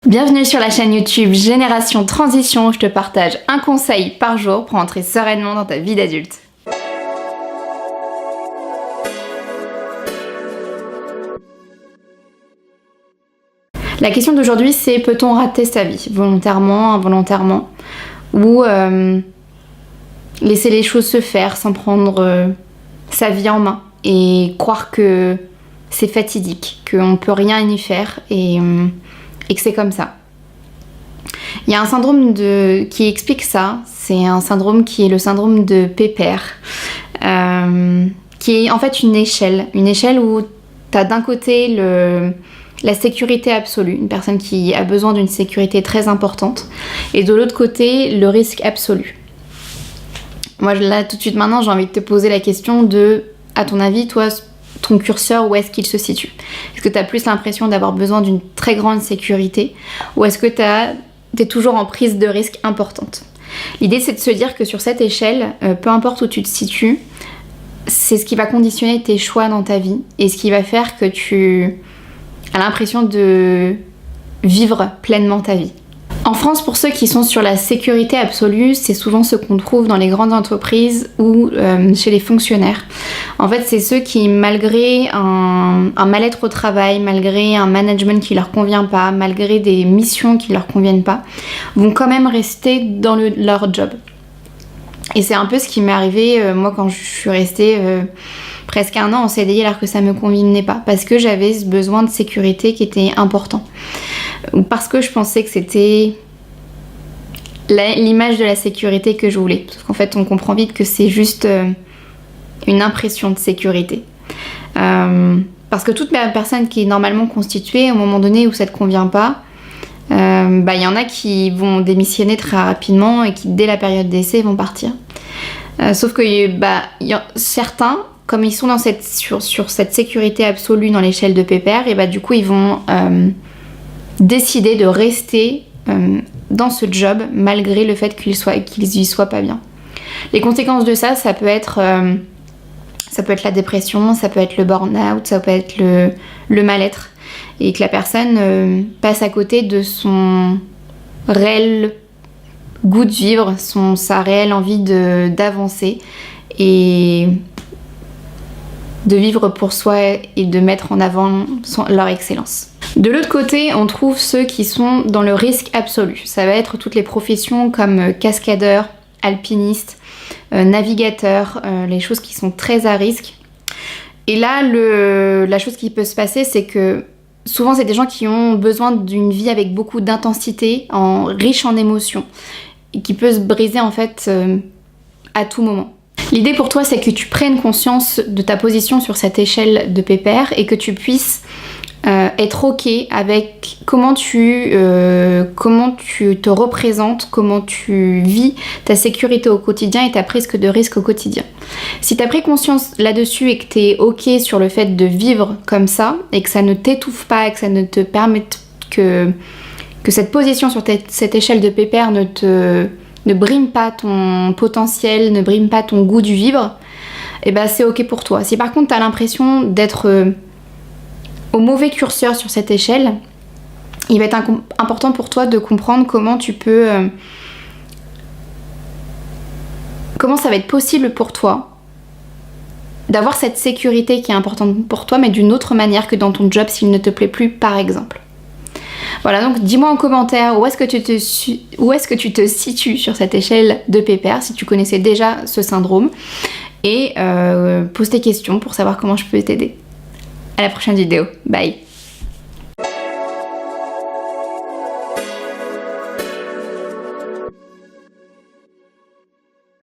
Bienvenue sur la chaîne YouTube Génération Transition où je te partage un conseil par jour pour entrer sereinement dans ta vie d'adulte. La question d'aujourd'hui c'est peut-on rater sa vie, volontairement, involontairement, ou laisser les choses se faire sans prendre sa vie en main et croire que c'est fatidique, qu'on peut rien y faire et que c'est comme ça. Il y a un syndrome qui explique ça, c'est un syndrome qui est le syndrome de Pépère, qui est en fait une échelle où tu as d'un côté la sécurité absolue, une personne qui a besoin d'une sécurité très importante, et de l'autre côté le risque absolu. Moi là tout de suite maintenant j'ai envie de te poser la question de, à ton avis, toi, ton curseur, où est-ce qu'il se situe? Est-ce que tu as plus l'impression d'avoir besoin d'une très grande sécurité, ou est-ce que t'es toujours en prise de risque importante? L'idée c'est de se dire que sur cette échelle, peu importe où tu te situes, c'est ce qui va conditionner tes choix dans ta vie et ce qui va faire que tu as l'impression de vivre pleinement ta vie. En France, pour ceux qui sont sur la sécurité absolue, c'est souvent ce qu'on trouve dans les grandes entreprises ou chez les fonctionnaires. En fait, c'est ceux qui, malgré un mal-être au travail, malgré un management qui leur convient pas, malgré des missions qui leur conviennent pas, vont quand même rester dans leur job. Et c'est un peu ce qui m'est arrivé, moi, quand je suis restée presque un an en CDI alors que ça me convenait pas, parce que j'avais ce besoin de sécurité qui était important. Ou parce que je pensais que c'était l'image de la sécurité que je voulais. Parce qu'en fait, on comprend vite que c'est juste une impression de sécurité. Parce que toute personne qui est normalement constituée, au moment donné où ça te convient pas, y en a qui vont démissionner très rapidement et qui, dès la période d'essai, vont partir. Sauf que certains, comme ils sont sur cette sécurité absolue dans l'échelle de Pépère, et du coup, ils vont décider de rester dans ce job malgré le fait qu'ils y soient pas bien. Les conséquences de ça peut être la dépression, ça peut être le burn-out, ça peut être le mal-être, et que la personne passe à côté de son réel goût de vivre, sa réelle envie d'avancer et de vivre pour soi et de mettre en avant leur excellence. De l'autre côté, on trouve ceux qui sont dans le risque absolu. Ça va être toutes les professions comme cascadeur, alpiniste, navigateur, les choses qui sont très à risque. Et là, la chose qui peut se passer, c'est que souvent, c'est des gens qui ont besoin d'une vie avec beaucoup d'intensité, riche en émotions, et qui peut se briser en fait à tout moment. L'idée pour toi, c'est que tu prennes conscience de ta position sur cette échelle de Pépère et que tu puisses être ok avec comment tu te représentes, comment tu vis ta sécurité au quotidien et ta prise de risque au quotidien. Si tu as pris conscience là-dessus et que tu es ok sur le fait de vivre comme ça et que ça ne t'étouffe pas et que ça ne te permette que cette position sur cette échelle de Pépère ne brime pas ton potentiel, ne brime pas ton goût du vivre, c'est ok pour toi. Si par contre tu as l'impression d'être au mauvais curseur sur cette échelle, il va être important pour toi de comprendre comment ça va être possible pour toi d'avoir cette sécurité qui est importante pour toi, mais d'une autre manière que dans ton job s'il ne te plaît plus, par exemple. Voilà, donc dis-moi en commentaire où est-ce que tu te situes sur cette échelle de Pépère, si tu connaissais déjà ce syndrome, et pose tes questions pour savoir comment je peux t'aider. À la prochaine vidéo, bye.